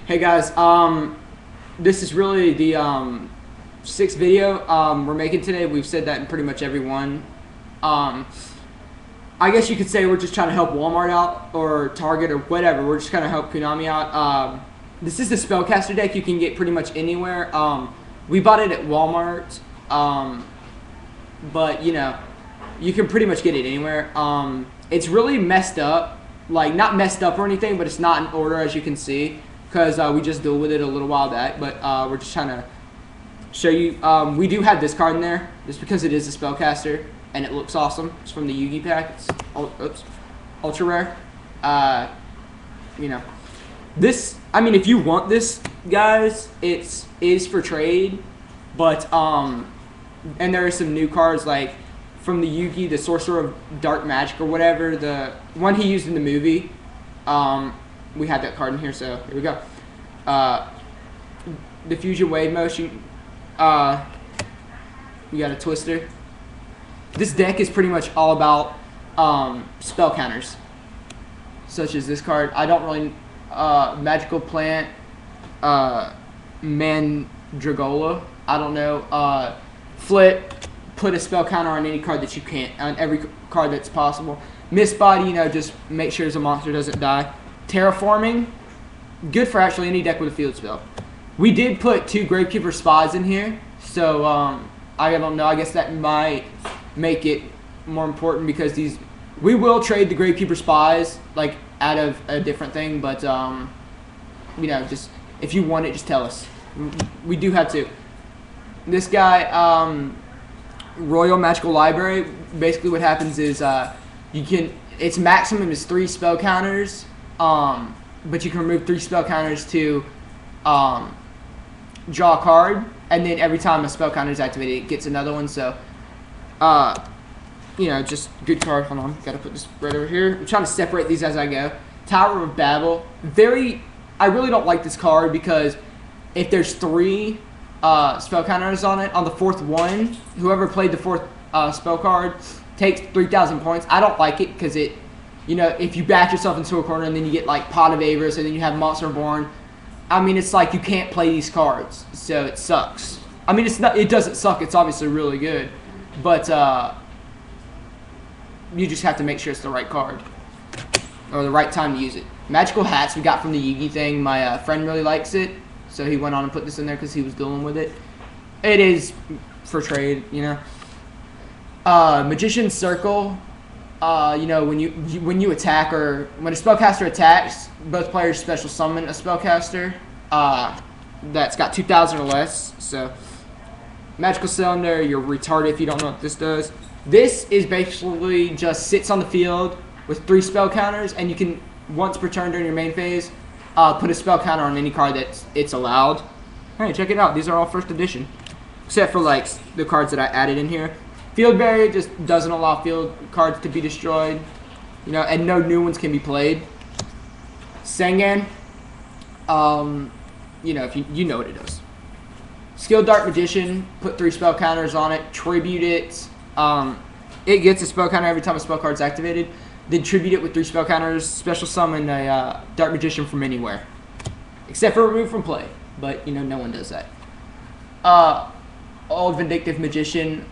Hey guys, this is really the sixth video we're making today. We've said that in pretty much every one. I guess you could say we're just trying to help Walmart out or Target or whatever. We're just trying to help Konami out. This is the spellcaster deck you can get pretty much anywhere. We bought it at Walmart, but you know, you can pretty much get it anywhere. It's really messed up, like not messed up or anything, but it's not in order as you can see. Because we just dealt with it a little while back, but we're just trying to show you. We do have this card in there, just because it is a spellcaster, and it looks awesome. It's from the Yugi pack. It's ultra rare. You know, this. I mean, if you want this, guys, it is for trade, but and there are some new cards like from the Yugi, the Sorcerer of Dark Magic or whatever, the one he used in the movie. We had that card in here, so here we go. Diffusion Wave Motion. You got a Twister. This deck is pretty much all about spell counters, such as this card. I don't really Magical Plant, Mandragola. I don't know. Flip. Put a spell counter on any card that you can't, on every card that's possible. Mist Body, you know, just make sure the monster doesn't die. Terraforming, good for actually any deck with a field spell. We did put 2 Gravekeeper Spies in here, so I don't know. I guess that might make it more important because we will trade the Gravekeeper Spies like out of a different thing, but you know, just if you want it, just tell us. We do have 2. This guy, Royal Magical Library. Basically, what happens is its maximum is 3 spell counters. But you can remove 3 spell counters to draw a card, and then every time a spell counter is activated, it gets another one. So, you know, just good card. Hold on, gotta put this right over here. I'm trying to separate these as I go. Tower of Babel. I really don't like this card because if there's 3 spell counters on it, on the 4th one, whoever played the 4th spell card takes 3,000 points. I don't like it because you know, if you back yourself into a corner and then you get like Pot of Avarice and then you have Monster Born, I mean, it's like you can't play these cards, so it sucks. I mean, it doesn't suck. It's obviously really good, but you just have to make sure it's the right card or the right time to use it. Magical Hats we got from the Yugi thing. My friend really likes it, so he went on and put this in there because he was dealing with it. It is for trade, you know. Magician's Circle. You know, when you attack or when a spellcaster attacks, both players special summon a spellcaster that's got 2,000 or less. So, Magical Cylinder, you're retarded if you don't know what this does. This is basically just sits on the field with 3 spell counters, and you can once per turn during your main phase put a spell counter on any card it's allowed. Hey, check it out. These are all first edition, except for like the cards that I added in here. Field Barrier just doesn't allow field cards to be destroyed, you know, and no new ones can be played. Sengan, you know, if you know what it does. Skilled Dark Magician, put 3 spell counters on it, tribute it. It gets a spell counter every time a spell card is activated. Then tribute it with 3 spell counters. Special summon a Dark Magician from anywhere, except for remove from play. But you know, no one does that. Old Vindictive Magician.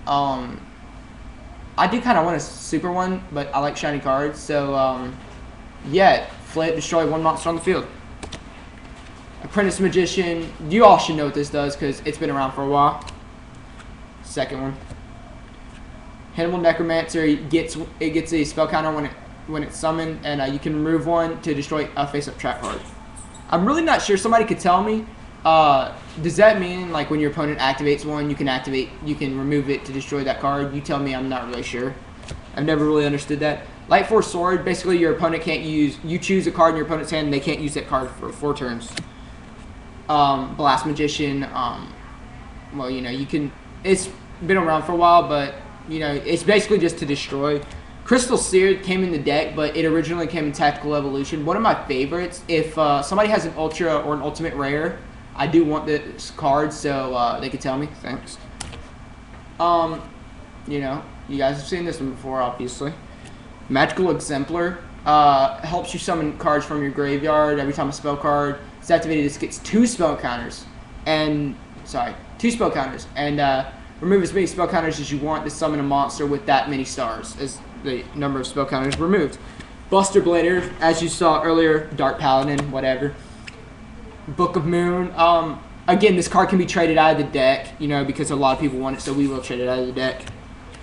I do kind of want a super one, but I like shiny cards. So, yeah, flip, destroy 1 monster on the field. Apprentice Magician. You all should know what this does because it's been around for a while. Second one. Hannibal Necromancer. It gets a spell counter when it's summoned, and you can remove 1 to destroy a face-up trap card. I'm really not sure. Somebody could tell me. Does that mean like when your opponent activates 1, you can remove it to destroy that card? You tell me. I'm not really sure. I've never really understood that. Light Force Sword. Basically, your opponent can't use. You choose a card in your opponent's hand, and they can't use that card for 4 turns. Blast Magician. Well, you know, you can. It's been around for a while, but you know, it's basically just to destroy. Crystal Seared came in the deck, but it originally came in Tactical Evolution. One of my favorites. If somebody has an Ultra or an Ultimate Rare, I do want this card, so they could tell me. Thanks. You know, you guys have seen this one before, obviously. Magical Exemplar helps you summon cards from your graveyard every time a spell card it's activated, this gets 2 spell counters. And, sorry, 2 spell counters. And remove as many spell counters as you want to summon a monster with that many stars as the number of spell counters removed. Buster Blader, as you saw earlier, Dark Paladin, whatever. Book of Moon. Again, this card can be traded out of the deck, you know, because a lot of people want it, so we will trade it out of the deck.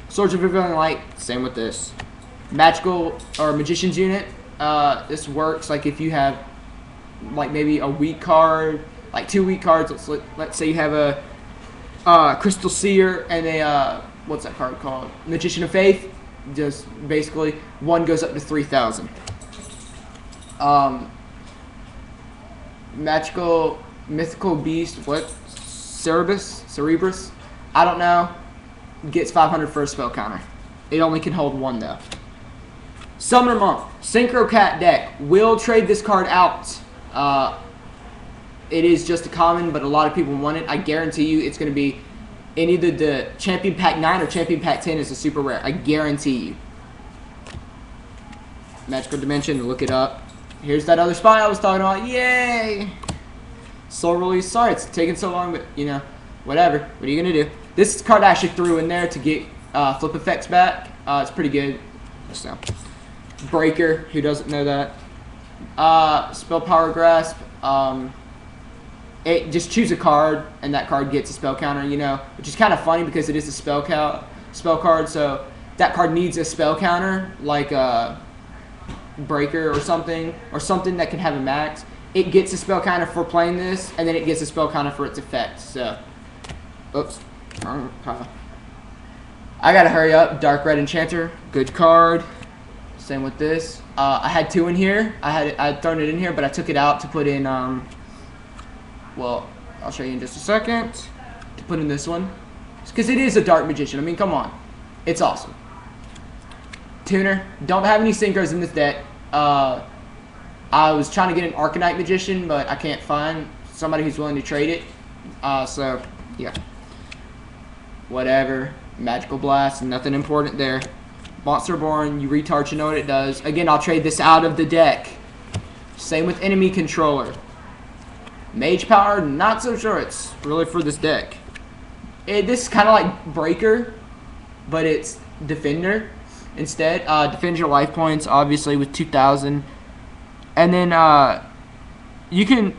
Swords of Revealing Light, same with this. Magical or Magician's Unit. This works like if you have like maybe a weak card, like 2 weak cards. Let's say you have a Crystal Seer and a what's that card called? Magician of Faith. Just basically one goes up to 3,000. Magical Mythical Beast, what? Cerebrus? I don't know. Gets 500 for a spell counter. It only can hold 1 though. Summoner Monk, Synchro Cat deck. Will trade this card out. It is just a common, but a lot of people want it. I guarantee you it's going to be in either the Champion Pack 9 or Champion Pack 10 is a super rare. I guarantee you. Magical Dimension, look it up. Here's that other spot I was talking about. Yay! Soul Release. Sorry it's taking so long, but, you know, whatever. What are you going to do? This card I actually threw in there to get flip effects back. It's pretty good. So, Breaker, who doesn't know that? Spell Power Grasp. It just choose a card, and that card gets a spell counter, you know, which is kind of funny because it is a spell card, so that card needs a spell counter, like a Breaker or something that can have a max. It gets a spell counter for playing this, and then it gets a spell counter for its effect, so, oops, wrong pile. I gotta hurry up. Dark Red Enchanter, good card. Same with this. I had 2 in here. I had thrown it in here, but I took it out to put in, well, I'll show you in just a second, to put in this one. Because it is a Dark Magician. I mean, come on. It's awesome. Tuner. Don't have any synchros in this deck. I was trying to get an Arcanite Magician, but I can't find somebody who's willing to trade it. So, yeah. Whatever. Magical Blast. Nothing important there. Monster Born. You retards, you know what it does. Again, I'll trade this out of the deck. Same with Enemy Controller. Mage Power, not so sure it's really for this deck. This is kind of like Breaker, but it's Defender instead. Defend your life points, obviously, with 2,000. And then you can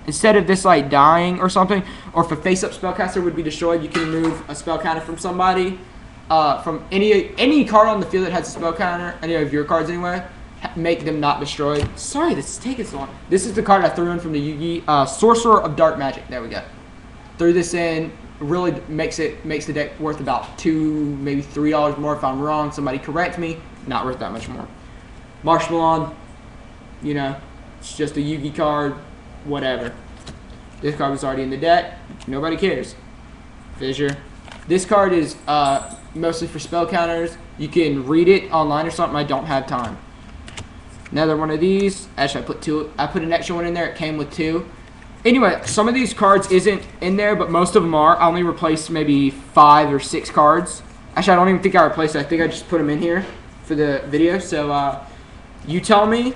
instead of this like dying or something, or if a face-up spellcaster would be destroyed, you can remove a spell counter from somebody, from any card on the field that has a spell counter, any of your cards anyway. Make them not destroyed. Sorry, this is taking so long. This is the card I threw in from the Yugi. Sorcerer of Dark Magic. There we go. Threw this in. Really makes the deck worth about $2, maybe $3 more if I'm wrong. Somebody correct me. Not worth that much more. Marshmallow. You know, it's just a Yugi card. Whatever. This card was already in the deck. Nobody cares. Fissure. This card is mostly for spell counters. You can read it online or something. I don't have time. Another one of these. Actually, I put an extra one in there. It came with 2. Anyway, some of these cards isn't in there, but most of them are. I only replaced maybe 5 or 6 cards. Actually, I don't even think I replaced it. I think I just put them in here for the video. So, you tell me.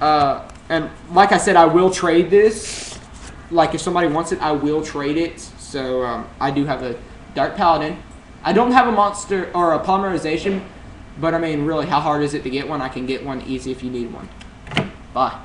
And like I said, I will trade this. Like, if somebody wants it, I will trade it. So, I do have a Dark Paladin. I don't have a monster or a polymerization. But, I mean, really, how hard is it to get one? I can get one easy if you need one. Bye.